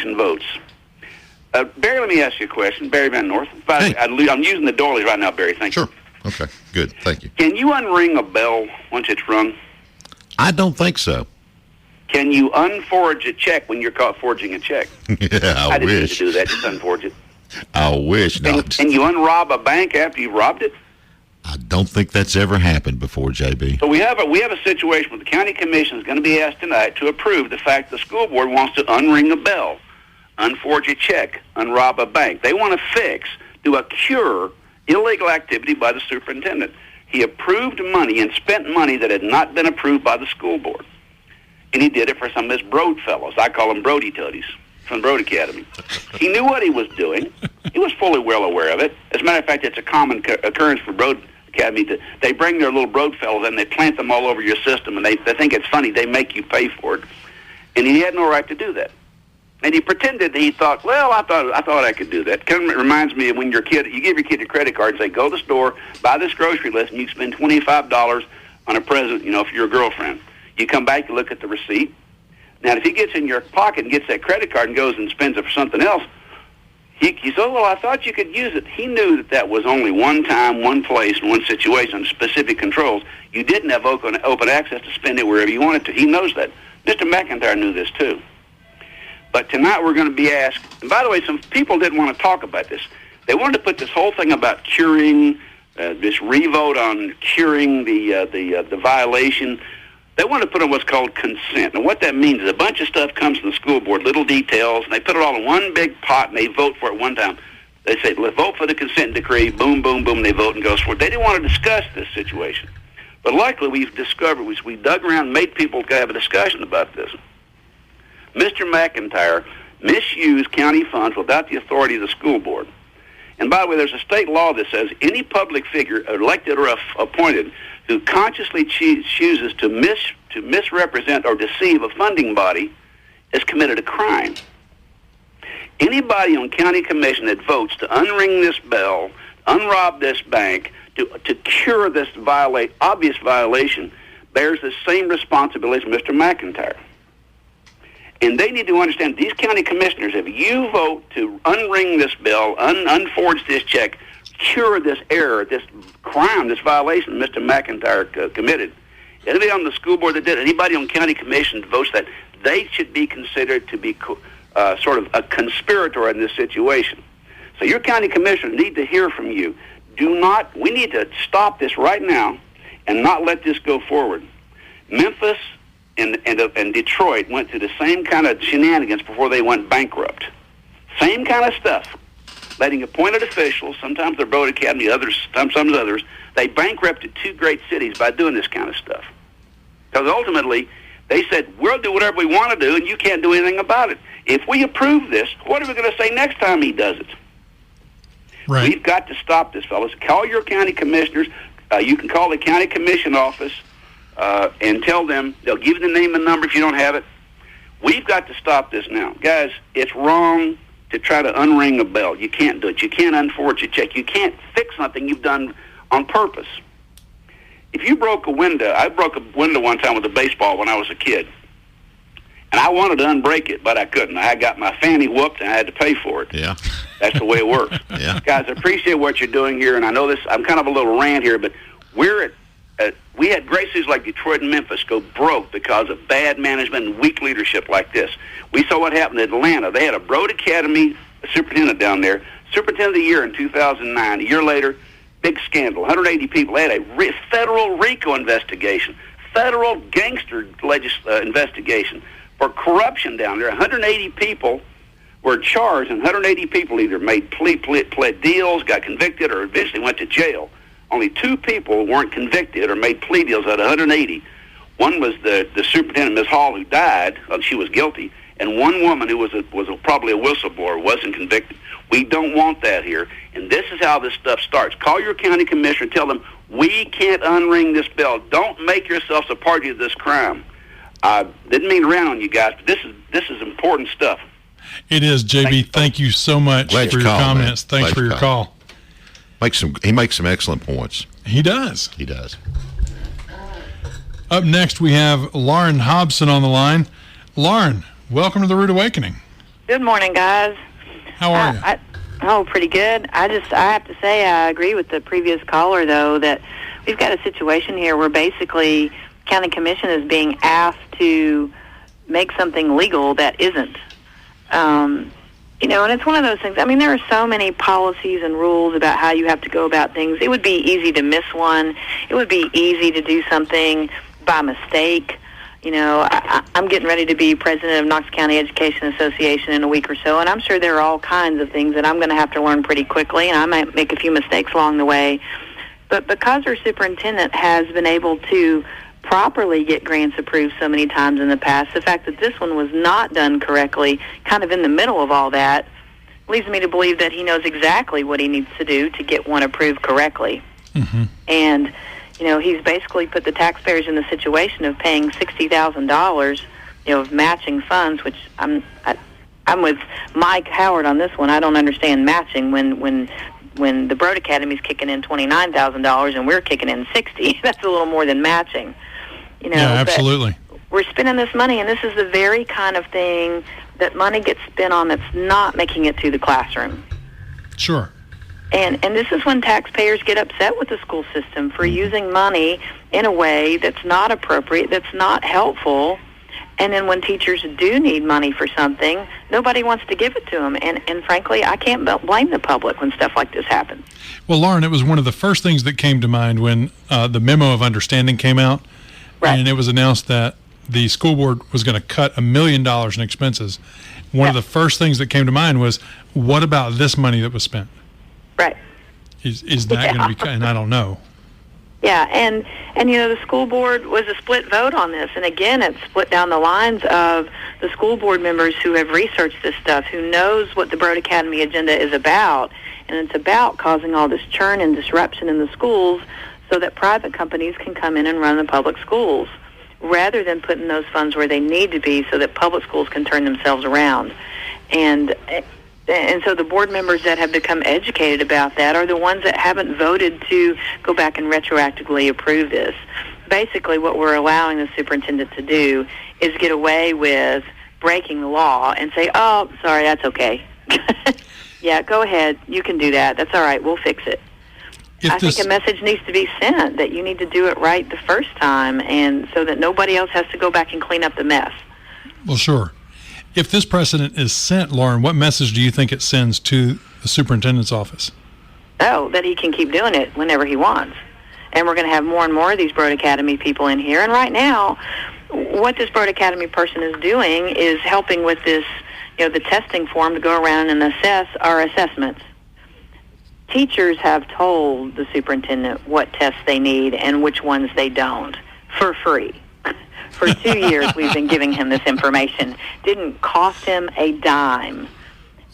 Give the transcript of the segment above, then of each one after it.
Commission votes. Barry, let me ask you a question. Barry Van North. I'm using the doilies right now, Barry. Thank you. Sure. Okay, good. Thank you. Can you unring a bell once it's rung? I don't think so. Can you unforge a check when you're caught forging a check? Yeah, I didn't wish. mean to do that. Just unforge it. I wish not. Can you unrob a bank after you've robbed it? I don't think that's ever happened before, JB. So we have a situation where the county commission is going to be asked tonight to approve the fact the school board wants to unring a bell, unforge a check, unrob a bank. They want to do a cure illegal activity by the superintendent. He approved money and spent money that had not been approved by the school board. And he did it for some of his Broad fellows. I call them Brody Toadies from Broad Academy. He knew what he was doing. He was fully well aware of it. As a matter of fact, it's a common occurrence for Broad Academy. They bring their little Broad fellows and they plant them all over your system, and they think it's funny. They make you pay for it. And he had no right to do that. And he pretended that he thought, well, I thought I could do that. Kind of reminds me of when you're a kid, you give your kid a credit card and say, go to the store, buy this grocery list, and you can spend $25 on a present, for your girlfriend. You come back, you look at the receipt. Now, if he gets in your pocket and gets that credit card and goes and spends it for something else, he says, well, I thought you could use it. He knew that was only one time, one place, one situation, specific controls. You didn't have open access to spend it wherever you wanted to. He knows that. Mr. McIntyre knew this, too. But tonight we're going to be asked, and by the way, some people didn't want to talk about this. They wanted to put this whole thing about curing, this revote on curing the violation. They want to put on what's called consent. And what that means is a bunch of stuff comes from the school board, little details, and they put it all in one big pot, and they vote for it one time. They say, let's vote for the consent decree, boom, boom, boom, they vote and goes for it. They didn't want to discuss this situation. But luckily we've discovered, we dug around and made people have a discussion about this. Mr. McIntyre misused county funds without the authority of the school board. And by the way, there's a state law that says any public figure, elected or appointed, who consciously chooses to misrepresent or deceive a funding body has committed a crime. Anybody on county commission that votes to unring this bell, unrob this bank, to cure this obvious violation, bears the same responsibility as Mr. McIntyre. And they need to understand, these county commissioners, if you vote to unring this bell, unforge this check, cure this error, this crime, this violation Mr. McIntyre committed, anybody on the school board that did, anybody on county commission votes that, they should be considered to be sort of a conspirator in this situation. So your county commissioners need to hear from you. We need to stop this right now and not let this go forward. Memphis and Detroit went through the same kind of shenanigans before they went bankrupt. Same kind of stuff. Letting appointed officials, sometimes they're Broad Academy, sometimes others, they bankrupted two great cities by doing this kind of stuff. Because ultimately, they said, we'll do whatever we want to do, and you can't do anything about it. If we approve this, what are we going to say next time he does it? Right. We've got to stop this, fellas. Call your county commissioners. You can call the county commission office and tell them. They'll give you the name and number if you don't have it. We've got to stop this now. Guys, it's wrong to try to unring a bell. You can't do it. You can't unforge a check. You can't fix something you've done on purpose. If you broke a window, I broke a window one time with a baseball when I was a kid. And I wanted to unbreak it, but I couldn't. I got my fanny whooped, and I had to pay for it. Yeah. That's the way it works. Yeah. Guys, I appreciate what you're doing here, and I know this, I'm kind of a little rant here, but we had great cities like Detroit and Memphis go broke because of bad management and weak leadership like this. We saw what happened in Atlanta. They had a Broad Academy superintendent down there, superintendent of the year in 2009. A year later, big scandal, 180 people. They had a federal RICO investigation, federal gangster investigation for corruption down there. 180 people were charged, and 180 people either made pled deals, got convicted, or eventually went to jail. Only 2 people weren't convicted or made plea deals out of 180. One was the superintendent, Ms. Hall, who died. She was guilty. And one woman who was probably a whistleblower, wasn't convicted. We don't want that here. And this is how this stuff starts. Call your county commissioner. Tell them, we can't unring this bell. Don't make yourselves a party of this crime. I didn't mean to rant on you guys, but this is important stuff. It is, JB. Thank you so much for your comments. Thanks for your call. He makes some excellent points. He does. He does. Up next, we have Lauren Hobson on the line. Lauren, welcome to the Rude Awakening. Good morning, guys. How are you? Pretty good. I have to say I agree with the previous caller, though, that we've got a situation here where basically County Commission is being asked to make something legal that isn't. And it's one of those things. I mean, there are so many policies and rules about how you have to go about things. It would be easy to miss one. It would be easy to do something by mistake. I'm getting ready to be president of Knox County Education Association in a week or so, and I'm sure there are all kinds of things that I'm going to have to learn pretty quickly, and I might make a few mistakes along the way. But because our superintendent has been able to properly get grants approved so many times in the past, the fact that this one was not done correctly, kind of in the middle of all that, leads me to believe that he knows exactly what he needs to do to get one approved correctly. Mm-hmm. And he's basically put the taxpayers in the situation of paying $60,000, of matching funds, which I'm with Mike Howard on this one. I don't understand matching when the Broad Academy's kicking in $29,000 and we're kicking in $60,000. That's a little more than matching. Yeah, absolutely. We're spending this money, and this is the very kind of thing that money gets spent on that's not making it to the classroom. Sure. And this is when taxpayers get upset with the school system for using money in a way that's not appropriate, that's not helpful. And then when teachers do need money for something, nobody wants to give it to them. And frankly, I can't blame the public when stuff like this happens. Well, Lauren, it was one of the first things that came to mind when the memo of understanding came out. Right. And it was announced that the school board was going to cut $1 million in expenses. One of the first things that came to mind was, what about this money that was spent? Right. Is that going to be cut? And I don't know. Yeah, and the school board was a split vote on this, and again, it's split down the lines of the school board members who have researched this stuff, who knows what the Broad Academy agenda is about, and it's about causing all this churn and disruption in the schools so that private companies can come in and run the public schools, rather than putting those funds where they need to be so that public schools can turn themselves around. And so the board members that have become educated about that are the ones that haven't voted to go back and retroactively approve this. Basically, what we're allowing the superintendent to do is get away with breaking the law and say, oh, sorry, that's okay. Yeah, go ahead. You can do that. That's all right. We'll fix it. I think a message needs to be sent that you need to do it right the first time, and so that nobody else has to go back and clean up the mess. Well, sure. If this precedent is sent, Lauren, what message do you think it sends to the superintendent's office? Oh, that he can keep doing it whenever he wants. And we're going to have more and more of these Broad Academy people in here. And right now, what this Broad Academy person is doing is helping with this, the testing form to go around and assess our assessments. Teachers have told the superintendent what tests they need and which ones they don't, for free. For 2 years, we've been giving him this information. Didn't cost him a dime.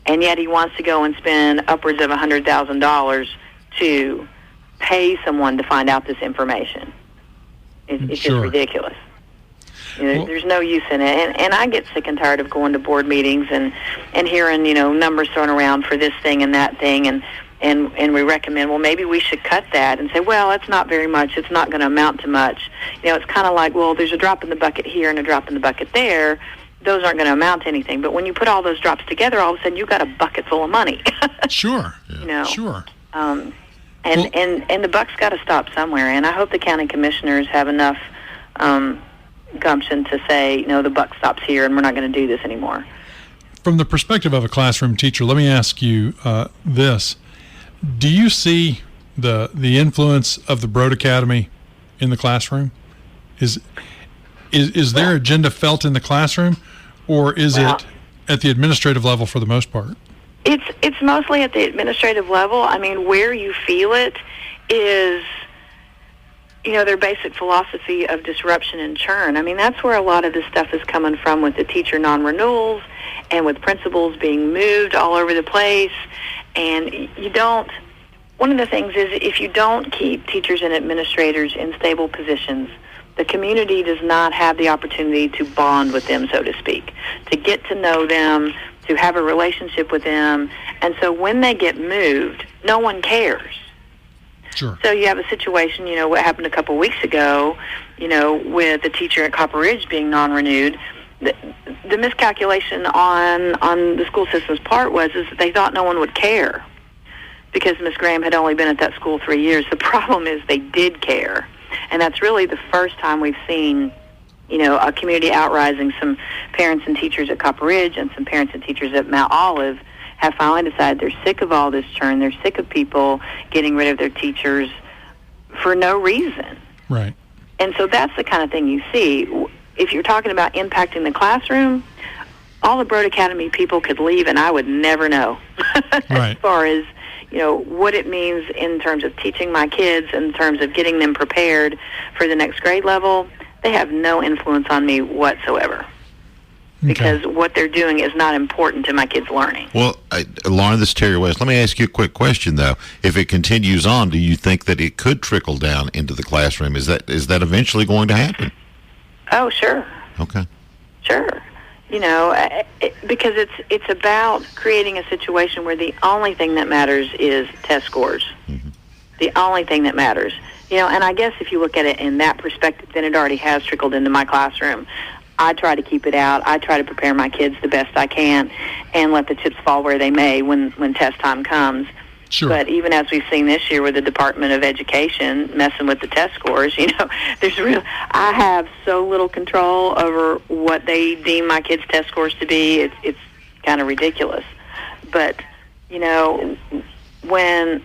And yet he wants to go and spend upwards of $100,000 to pay someone to find out this information. It's just ridiculous. There's no use in it. And I get sick and tired of going to board meetings and hearing, numbers thrown around for this thing and that thing. And we recommend, well, maybe we should cut that and say, well, it's not very much. It's not going to amount to much. It's kind of like, well, there's a drop in the bucket here and a drop in the bucket there. Those aren't going to amount to anything. But when you put all those drops together, all of a sudden you've got a bucket full of money. Sure. Sure. And the buck's got to stop somewhere. And I hope the county commissioners have enough gumption to say, the buck stops here and we're not going to do this anymore. From the perspective of a classroom teacher, let me ask you this. Do you see the influence of the Broad Academy in the classroom? Is their agenda felt in the classroom, or is it at the administrative level for the most part? It's mostly at the administrative level. I mean, where you feel it is, their basic philosophy of disruption and churn. I mean, that's where a lot of this stuff is coming from, with the teacher non-renewals and with principals being moved all over the place. And one of the things is, if you don't keep teachers and administrators in stable positions, the community does not have the opportunity to bond with them, so to speak, to get to know them, to have a relationship with them. And so when they get moved, no one cares. Sure. So you have a situation, what happened a couple weeks ago, with the teacher at Copper Ridge being non-renewed. the miscalculation on the school system's part is that they thought no one would care because Ms. Graham had only been at that school 3 years. The problem is they did care, and that's really the first time we've seen, a community outrising. Some parents and teachers at Copper Ridge and some parents and teachers at Mount Olive have finally decided they're sick of all this churn. They're sick of people getting rid of their teachers for no reason. Right. And so that's the kind of thing you see. If you're talking about impacting the classroom, all the Broad Academy people could leave and I would never know. Right. As far as, what it means in terms of teaching my kids, in terms of getting them prepared for the next grade level, they have no influence on me whatsoever. Because what they're doing is not important to my kids' learning. Well, Lauren, this is Terry West. Let me ask you a quick question, though. If it continues on, do you think that it could trickle down into the classroom? Is that eventually going to happen? Oh, sure. Okay. Sure. Because it's about creating a situation where the only thing that matters is test scores. Mm-hmm. The only thing that matters. And I guess if you look at it in that perspective, then it already has trickled into my classroom. I try to keep it out. I try to prepare my kids the best I can and let the chips fall where they may when test time comes. Sure. But even as we've seen this year with the Department of Education messing with the test scores, I have so little control over what they deem my kids' test scores to be. It's kind of ridiculous. But, when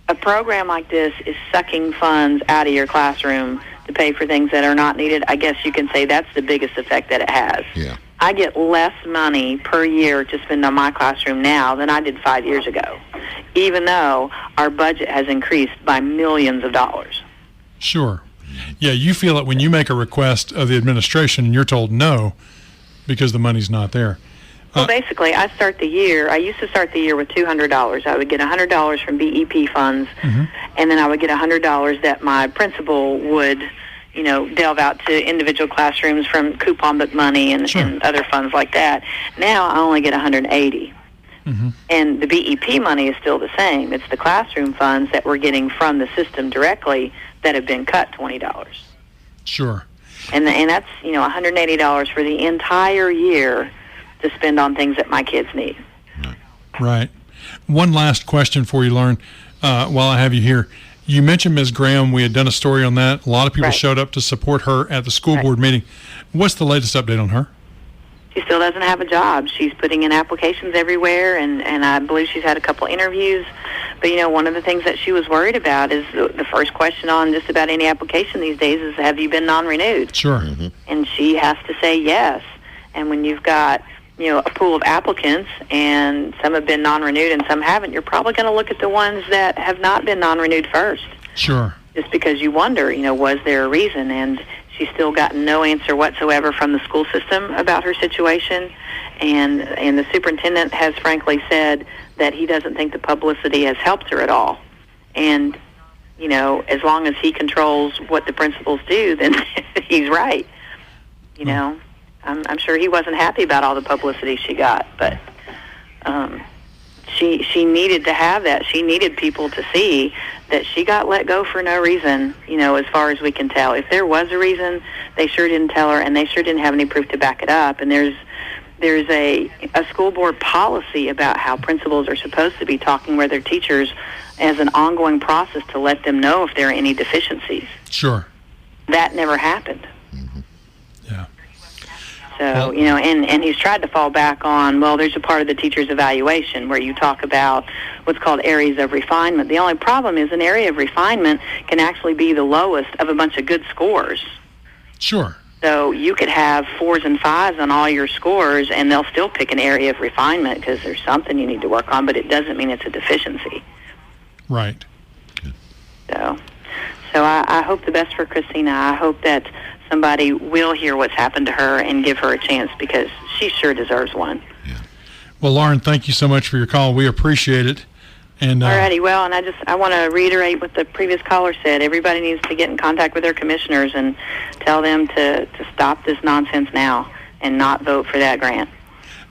a program like this is sucking funds out of your classroom to pay for things that are not needed, I guess you can say that's the biggest effect that it has. Yeah. I get less money per year to spend on my classroom now than I did 5 years ago, even though our budget has increased by millions of dollars. Sure. Yeah, you feel it when you make a request of the administration and you're told no because the money's not there. Well, basically, I used to start the year with $200. I would get $100 from BEP funds, mm-hmm. and then I would get $100 that my principal would, delve out to individual classrooms from coupon book money and other funds like that. Now I only get $180. Mm-hmm. And the BEP money is still the same. It's the classroom funds that we're getting from the system directly that have been cut $20. Sure. And that's, $180 for the entire year to spend on things that my kids need. Right. One last question for you, Lauren, while I have you here. You mentioned Ms. Graham. We had done a story on that. A lot of people showed up to support her at the school board meeting. What's the latest update on her? She still doesn't have a job. She's putting in applications everywhere, and I believe she's had a couple interviews. But, one of the things that she was worried about is the first question on just about any application these days is, have you been non-renewed? Sure. Mm-hmm. And she has to say yes. And when you've got a pool of applicants, and some have been non-renewed and some haven't, you're probably going to look at the ones that have not been non-renewed first. Sure. Just because you wonder, was there a reason? And she's still gotten no answer whatsoever from the school system about her situation. And the superintendent has frankly said that he doesn't think the publicity has helped her at all. And, as long as he controls what the principals do, then he's right. I'm sure he wasn't happy about all the publicity she got, but she needed to have that. She needed people to see that she got let go for no reason, as far as we can tell. If there was a reason, they sure didn't tell her, and they sure didn't have any proof to back it up. And there's a school board policy about how principals are supposed to be talking with their teachers as an ongoing process to let them know if there are any deficiencies. Sure. That never happened. Mm-hmm. Yeah. So, and he's tried to fall back on, there's a part of the teacher's evaluation where you talk about what's called areas of refinement. The only problem is an area of refinement can actually be the lowest of a bunch of good scores. Sure. So you could have 4s and 5s on all your scores, and they'll still pick an area of refinement because there's something you need to work on, but it doesn't mean it's a deficiency. Right. So I hope the best for Christina. I hope that somebody will hear what's happened to her and give her a chance, because she sure deserves one. Yeah. Well, Lauren, thank you so much for your call. We appreciate it. And Alrighty, well, and I want to reiterate what the previous caller said. Everybody needs to get in contact with their commissioners and tell them to stop this nonsense now and not vote for that grant.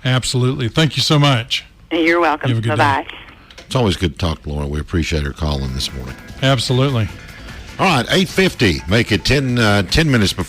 Absolutely. Thank you so much. You're welcome. You have a good Bye-bye. day. It's always good to talk to Lauren. We appreciate her calling this morning. Absolutely. All right, 8:50. Make it 10 minutes before